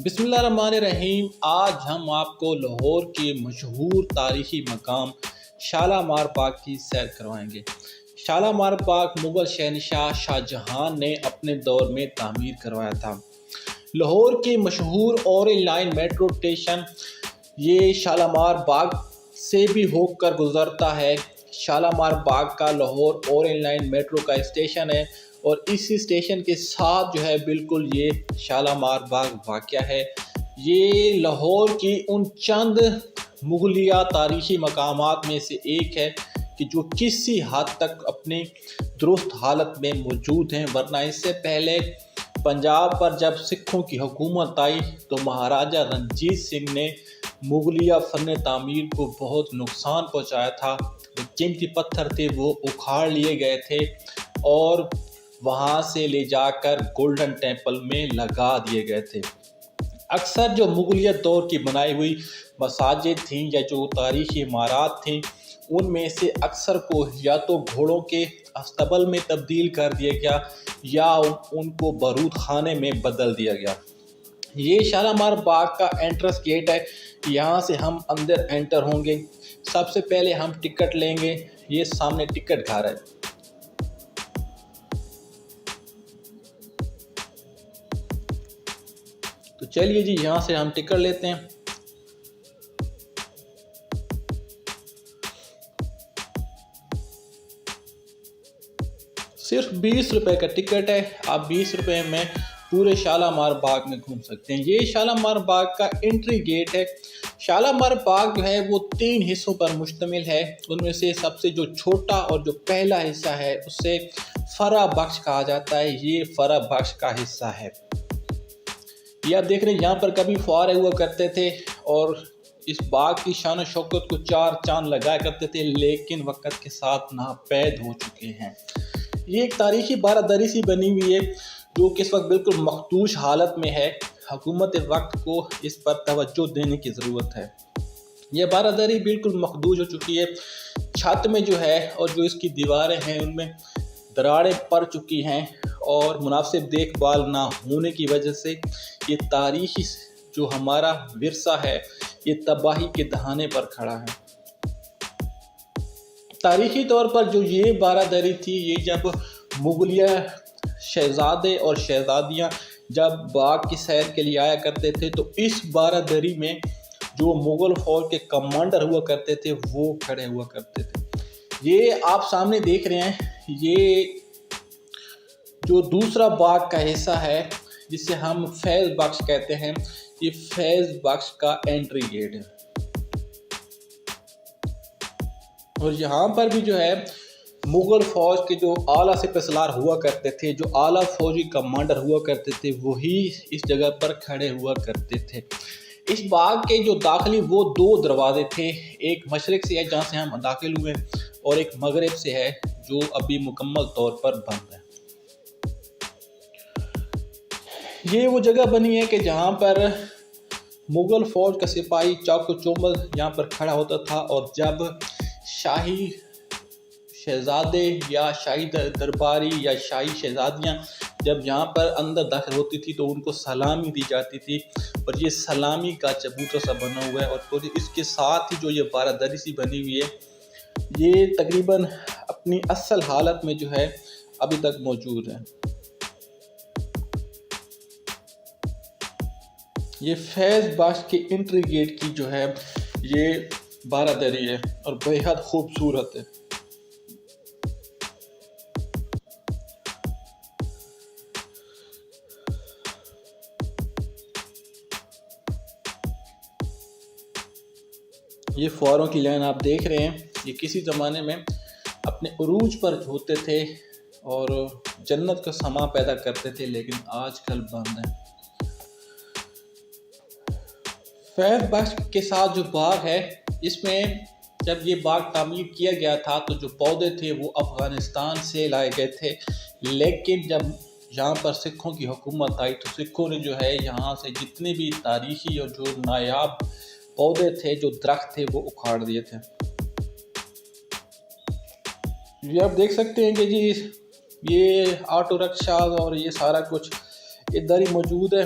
بسم اللہ الرحمن الرحیم۔ آج ہم آپ کو لاہور کے مشہور تاریخی مقام شالامار باغ کی سیر کروائیں گے۔ شالامار باغ مغل شہنشاہ شاہ جہان نے اپنے دور میں تعمیر کروایا تھا۔ لاہور کے مشہور اورنج لائن میٹرو اسٹیشن یہ شالامار باغ سے بھی ہو کر گزرتا ہے۔ شالامار باغ کا لاہور اورنج لائن میٹرو کا اسٹیشن ہے اور اسی اسٹیشن کے ساتھ جو ہے بالکل یہ شالامار باغ واقع ہے۔ یہ لاہور کی ان چند مغلیہ تاریخی مقامات میں سے ایک ہے کہ جو کسی حد تک اپنی درست حالت میں موجود ہیں، ورنہ اس سے پہلے پنجاب پر جب سکھوں کی حکومت آئی تو مہاراجہ رنجیت سنگھ نے مغلیہ فن تعمیر کو بہت نقصان پہنچایا تھا۔ جو قیمتی پتھر تھے وہ اکھاڑ لیے گئے تھے اور وہاں سے لے جا کر گولڈن ٹیمپل میں لگا دیے گئے تھے۔ اکثر جو مغلیہ دور کی بنائی ہوئی مساجد تھیں یا جو تاریخی عمارات تھیں، ان میں سے اکثر کو یا تو گھوڑوں کے استبل میں تبدیل کر دیا گیا یا ان کو بارود خانے میں بدل دیا گیا۔ یہ شالامار باغ کا انٹرنس گیٹ ہے۔ یہاں سے ہم اندر انٹر ہوں گے۔ سب سے پہلے ہم ٹکٹ لیں گے۔ یہ سامنے ٹکٹ گھر ہے۔ تو چلیے جی، یہاں سے ہم ٹکٹ لیتے ہیں۔ صرف 20 روپے کا ٹکٹ ہے۔ آپ 20 روپے میں پورے شالامار باغ میں گھوم سکتے ہیں۔ یہ شالامار باغ کا انٹری گیٹ ہے۔ شالامار باغ جو ہے وہ 3 حصوں پر مشتمل ہے۔ ان میں سے سب سے جو چھوٹا اور جو پہلا حصہ ہے اسے فرا بخش کہا جاتا ہے۔ یہ فرا بخش کا حصہ ہے۔ یہ آپ دیکھ رہے ہیں، یہاں پر کبھی فوارے ہوا کرتے تھے اور اس باغ کی شان و شوکت کو 4 چاند لگایا کرتے تھے، لیکن وقت کے ساتھ ناپید ہو چکے ہیں۔ یہ ایک تاریخی بارہ دری سی بنی ہوئی ہے جو کہ اس وقت بالکل مخدوش حالت میں ہے۔ حکومت وقت کو اس پر توجہ دینے کی ضرورت ہے۔ یہ بارہ دری بالکل مخدوش ہو چکی ہے۔ چھت میں جو ہے اور جو اس کی دیواریں ہیں ان میں دراڑیں پڑ چکی ہیں اور مناسب دیکھ بھال نہ ہونے کی وجہ سے یہ تاریخی جو ہمارا ورثہ ہے یہ تباہی کے دہانے پر کھڑا ہے۔ تاریخی طور پر جو یہ بارہ دری تھی، یہ جب مغلیہ شہزادے اور شہزادیاں جب باغ کی سیر کے لیے آیا کرتے تھے تو اس بارہ دری میں جو مغل فوج کے کمانڈر ہوا کرتے تھے وہ کھڑے ہوا کرتے تھے۔ یہ آپ سامنے دیکھ رہے ہیں، یہ جو دوسرا باغ کا حصہ ہے جسے ہم فیض بخش کہتے ہیں، یہ فیض بخش کا انٹری گیٹ ہے۔ اور یہاں پر بھی جو ہے مغل فوج کے جو اعلیٰ سپہ سالار ہوا کرتے تھے، جو اعلیٰ فوجی کمانڈر ہوا کرتے تھے، وہی اس جگہ پر کھڑے ہوا کرتے تھے۔ اس باغ کے جو داخلی وہ 2 دروازے تھے، ایک مشرق سے ہے جہاں سے ہم داخل ہوئے اور ایک مغرب سے ہے جو ابھی مکمل طور پر بند ہے۔ یہ وہ جگہ بنی ہے کہ جہاں پر مغل فوج کا سپاہی چاق و چوبند یہاں پر کھڑا ہوتا تھا اور جب شاہی شہزادے یا شاہی درباری یا شاہی شہزادیاں جب یہاں پر اندر داخل ہوتی تھی تو ان کو سلامی دی جاتی تھی، اور یہ سلامی کا چبوترا سا بنا ہوا ہے اور اس کے ساتھ ہی جو یہ بارہ دری سی بنی ہوئی ہے یہ تقریباً اپنی اصل حالت میں جو ہے ابھی تک موجود ہے۔ یہ فیض بخش کے انٹری گیٹ کی جو ہے یہ بارہ دری ہے اور بے حد خوبصورت ہے۔ یہ فواروں کی لائن آپ دیکھ رہے ہیں، یہ کسی زمانے میں اپنے عروج پر ہوتے تھے اور جنت کا سما پیدا کرتے تھے، لیکن آج کل بند ہیں۔ فیض بخش کے ساتھ جو باغ ہے، اس میں جب یہ باغ تعمیر کیا گیا تھا تو جو پودے تھے وہ افغانستان سے لائے گئے تھے، لیکن جب یہاں پر سکھوں کی حکومت آئی تو سکھوں نے جو ہے یہاں سے جتنے بھی تاریخی اور جو نایاب پودے تھے، جو درخت تھے، وہ اکھاڑ دیے تھے۔ یہ آپ دیکھ سکتے ہیں کہ جی یہ آٹو رکشا اور یہ سارا کچھ ادھر ہی موجود ہے۔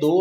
2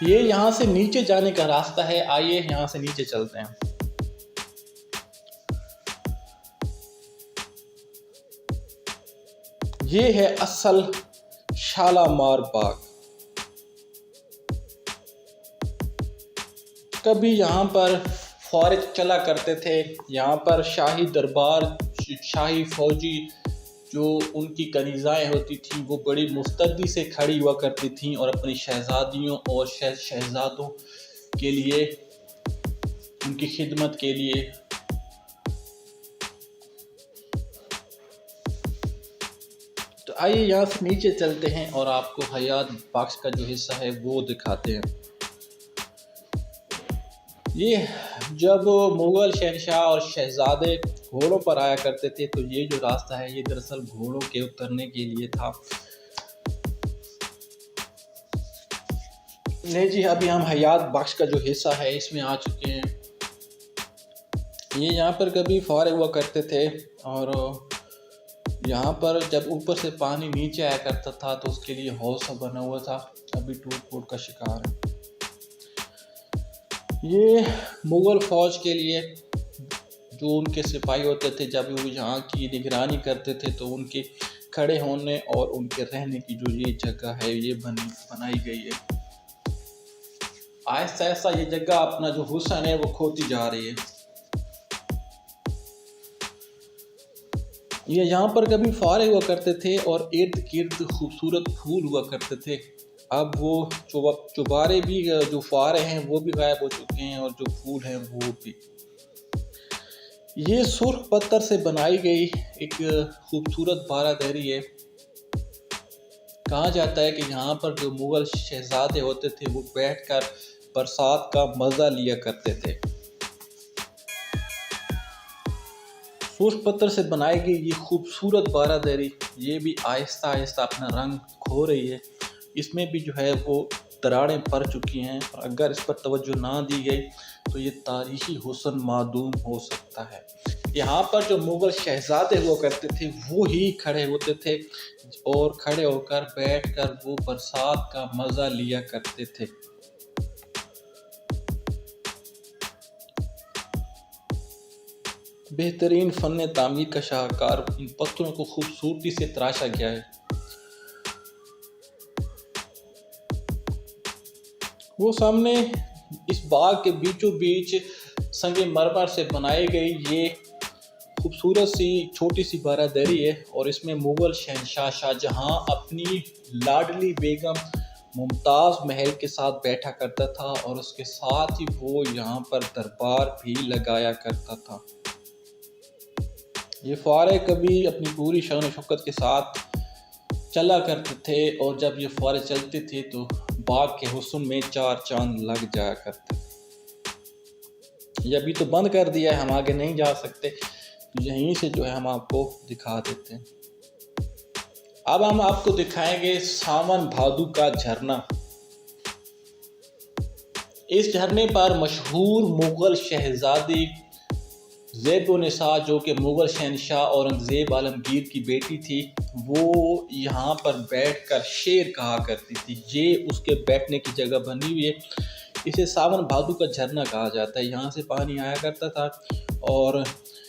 یہ یہاں سے نیچے جانے کا راستہ ہے، آئیے یہاں سے نیچے چلتے ہیں۔ یہ ہے اصل شالامار باغ۔ کبھی یہاں پر فوج چلا کرتے تھے، یہاں پر شاہی دربار، شاہی فوجی جو ان کی کنیزائیں ہوتی تھیں وہ بڑی مستعدی سے کھڑی ہوا کرتی تھیں اور اپنی شہزادیوں اور شہزادوں کے لیے، ان کی خدمت کے لیے۔ تو آئیے یہاں سے نیچے چلتے ہیں اور آپ کو حیات باغ کا جو حصہ ہے وہ دکھاتے ہیں۔ یہ جب مغل شہنشاہ اور شہزادے گھوڑوں پر آیا کرتے تھے تو یہ جو راستہ ہے یہ دراصل گھوڑوں کے اترنے کے لیے تھا۔ نہیں جی، ابھی ہم حیات باغ کا جو حصہ ہے اس میں آ چکے ہیں۔ یہ یہاں پر کبھی فارغ ہوا کرتے تھے اور یہاں پر جب اوپر سے پانی نیچے آیا کرتا تھا تو اس کے لیے حوض بنا ہوا تھا، ابھی ٹوٹ پھوٹ کا شکار ہے۔ یہ مغل فوج کے لیے جو ان کے سپاہی ہوتے تھے جب وہ یہاں کی نگرانی کرتے تھے تو ان کے کھڑے ہونے اور ان کے رہنے کی جو یہ جگہ ہے یہ بنائی گئی ہے۔ آہستہ آہستہ یہ جگہ اپنا جو حسن ہے وہ کھوتی جا رہی ہے۔ یہ یہاں پر کبھی فارغ ہوا کرتے تھے اور ارد گرد خوبصورت پھول ہوا کرتے تھے۔ اب وہ چوبارے بھی، جو فارے ہیں وہ بھی غائب ہو چکے ہیں اور جو پھول ہیں وہ بھی۔ یہ سرخ پتھر سے بنائی گئی ایک خوبصورت بارہ دری ہے۔ کہا جاتا ہے کہ یہاں پر جو مغل شہزادے ہوتے تھے وہ بیٹھ کر برسات کا مزہ لیا کرتے تھے۔ سرخ پتھر سے بنائی گئی یہ خوبصورت بارہ دری یہ بھی آہستہ آہستہ اپنا رنگ کھو رہی ہے۔ اس میں بھی جو ہے وہ دراڑیں پڑ چکی ہیں اور اگر اس پر توجہ نہ دی گئی تو یہ تاریخی حسن معدوم ہو سکتا ہے۔ یہاں پر جو مغل شہزادے ہوا کرتے تھے وہ ہی کھڑے ہوتے تھے اور کھڑے ہو کر بیٹھ کر وہ برسات کا مزہ لیا کرتے تھے۔ بہترین فن تعمیر کا شاہکار، ان پتھروں کو خوبصورتی سے تراشا گیا ہے۔ وہ سامنے اس باغ کے بیچوں بیچ سنگ مرمر سے بنائی گئی یہ خوبصورت سی چھوٹی سی بارہ دری ہے اور اس میں مغل شہنشاہ شاہ جہاں اپنی لاڈلی بیگم ممتاز محل کے ساتھ بیٹھا کرتا تھا اور اس کے ساتھ ہی وہ یہاں پر دربار بھی لگایا کرتا تھا۔ یہ فوارے کبھی اپنی پوری شان و شوکت کے ساتھ چلا کرتے تھے اور جب یہ فوارے چلتے تھے تو باغ کے حسن میں چار چاند لگ جایا کرتے۔ یہ ابھی تو بند کر دیا ہے، ہم آگے نہیں جا سکتے، تو یہیں سے جو ہے ہم آپ کو دکھا دیتے ہیں۔ اب ہم آپ کو دکھائیں گے ساون بھادو کا جھرنا۔ اس جھرنے پر مشہور مغل شہزادی زیب النساء جو کہ مغل شہنشاہ اورنگزیب عالمگیر کی بیٹی تھی وہ یہاں پر بیٹھ کر شعر کہا کرتی تھی۔ یہ اس کے بیٹھنے کی جگہ بنی ہوئی ہے، اسے ساون بھادو کا جھرنا کہا جاتا ہے۔ یہاں سے پانی آیا کرتا تھا اور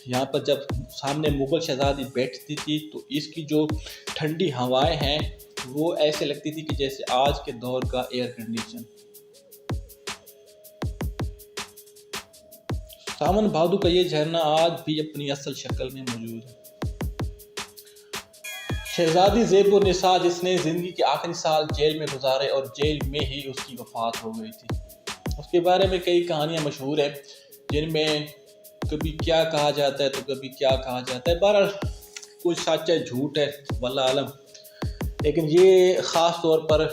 یہاں پر جب سامنے مغل شہزادی بیٹھتی تھی تو اس کی جو ٹھنڈی ہوائیں ہیں وہ ایسے لگتی تھی کہ جیسے آج کے دور کا ایئر کنڈیشن۔ ساون بھادو کا یہ جھرنا آج بھی اپنی اصل شکل میں موجود ہے۔ شہزادی زیب النساء جس نے زندگی کے آخری سال جیل میں گزارے اور جیل میں ہی اس کی وفات ہو گئی تھی، اس کے بارے میں کئی کہانیاں مشہور ہیں جن میں کبھی کیا کہا جاتا ہے تو کبھی کیا کہا جاتا ہے۔ بہرحال کچھ سچ ہے جھوٹ ہے واللہ عالم، لیکن یہ خاص طور پر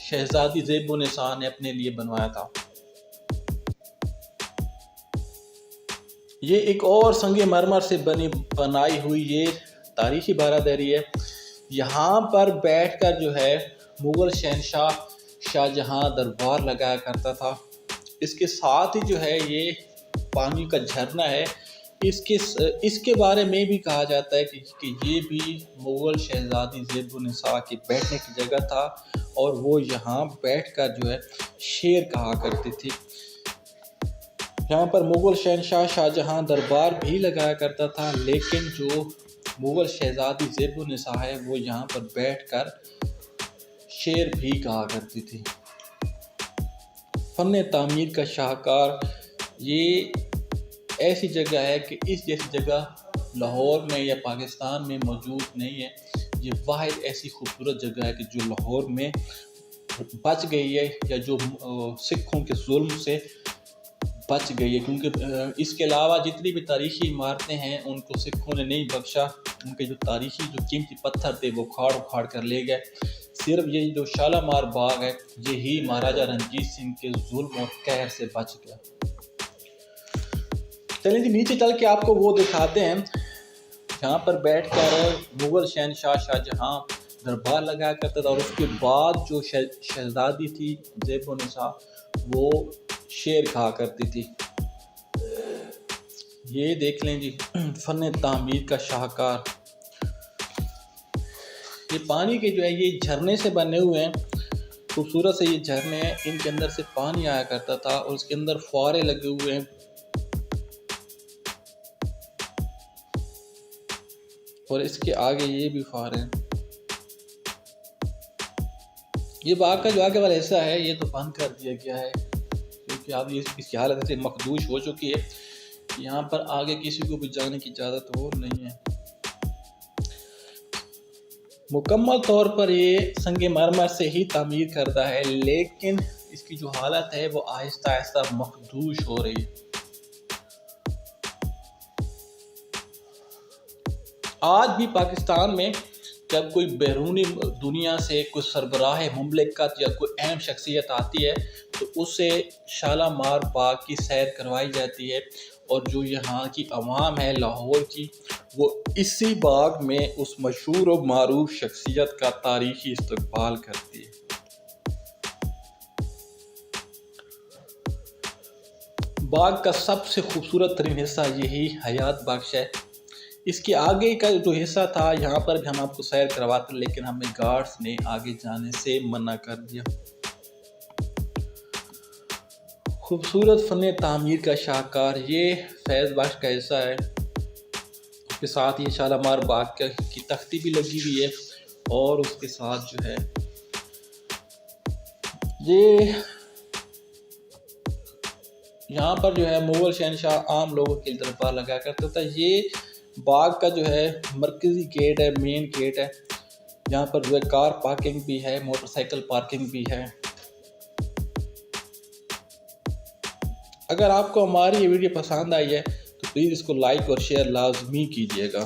شہزادی زیب النساء نے اپنے لیے بنوایا تھا۔ یہ ایک اور سنگ مرمر سے بنائی ہوئی یہ تاریخی بارہ دری ہے۔ یہاں پر بیٹھ کر جو ہے مغل شہنشاہ شاہ جہاں دربار لگایا کرتا تھا۔ اس کے ساتھ ہی جو ہے یہ پانی کا جھرنا ہے، اس کے بارے میں بھی کہا جاتا ہے کہ یہ بھی مغل شہزادی زیب النساء کے بیٹھنے کی جگہ تھا اور وہ یہاں بیٹھ کر جو ہے شعر کہا کرتی تھی۔ یہاں پر مغل شہنشاہ شاہ جہاں دربار بھی لگایا کرتا تھا، لیکن جو مغل شہزادی زیب النساء ہے وہ یہاں پر بیٹھ کر شعر بھی کہا کرتی تھی۔ فن تعمیر کا شاہکار یہ ایسی جگہ ہے کہ اس جیسی جگہ لاہور میں یا پاکستان میں موجود نہیں ہے۔ یہ واحد ایسی خوبصورت جگہ ہے کہ جو لاہور میں بچ گئی ہے، یا جو سکھوں کے ظلم سے بچ گئی ہے، کیونکہ اس کے علاوہ جتنی بھی تاریخی عمارتیں ہیں ان کو سکھوں نے نہیں بخشا۔ ان کے جو تاریخی جو قیمتی پتھر تھے وہ اکھاڑ کر لے گئے۔ صرف یہ جو شالامار باغ ہے یہی مہاراجہ رنجیت سنگھ کے ظلم اور قہر سے بچ گیا۔ چلیں جی نیچے چل کے آپ کو وہ دکھاتے ہیں جہاں پر بیٹھ کر مغل شہنشاہ شاہ جہاں دربار لگایا کرتا تھا، اور اس کے بعد جو شہزادی تھی زیب النساء وہ شعر کہا کرتی تھی۔ یہ دیکھ لیں جی فن تعمیر کا شاہکار۔ یہ پانی کے جو ہے یہ جھرنے سے بنے ہوئے ہیں، خوبصورت سے یہ جھرنے ہیں، ان کے اندر سے پانی آیا کرتا تھا اور اس کے اندر فوارے لگے ہوئے ہیں، اور اس کے آگے یہ بھی فوارے ہیں۔ یہ باغ کا جو آگے والا حصہ ہے یہ تو بند کر دیا گیا ہے، کیونکہ اب اس کی حالت سے مخدوش ہو چکی ہے، یہاں پر آگے کسی کو بھی جانے کی اجازت اور نہیں ہے۔ مکمل طور پر یہ سنگ مرمر سے ہی تعمیر کردہ ہے، لیکن اس کی جو حالت ہے وہ آہستہ آہستہ مخدوش ہو رہی ہے۔ آج بھی پاکستان میں جب کوئی بیرونی دنیا سے کوئی سربراہ مملکت یا کوئی اہم شخصیت آتی ہے تو اسے شالامار باغ کی سیر کروائی جاتی ہے، اور جو یہاں کی عوام ہے لاہور کی وہ اسی باغ میں اس مشہور و معروف شخصیت کا تاریخی استقبال کرتی ہے۔ باغ کا سب سے خوبصورت ترین حصہ یہی حیات بخش ہے۔ اس کے آگے کا جو حصہ تھا یہاں پر بھی ہم آپ کو سیر کرواتے، لیکن ہمیں گارڈز نے آگے جانے سے منع کر دیا۔ خوبصورت فن تعمیر کا شاہکار یہ فیض بخش کا حصہ ہے، اس کے ساتھ یہ شالامار باغ کی تختی بھی لگی ہوئی ہے، اور اس کے ساتھ جو ہے یہ یہاں پر جو ہے مغل شہنشاہ عام لوگوں کے دربار لگا کرتا تھا۔ یہ باغ کا جو ہے مرکزی گیٹ ہے، مین گیٹ ہے، یہاں پر جو ہے کار پارکنگ بھی ہے، موٹر سائیکل پارکنگ بھی ہے۔ اگر آپ کو ہماری یہ ویڈیو پسند آئی ہے تو پلیز اس کو لائک اور شیئر لازمی کیجیے گا۔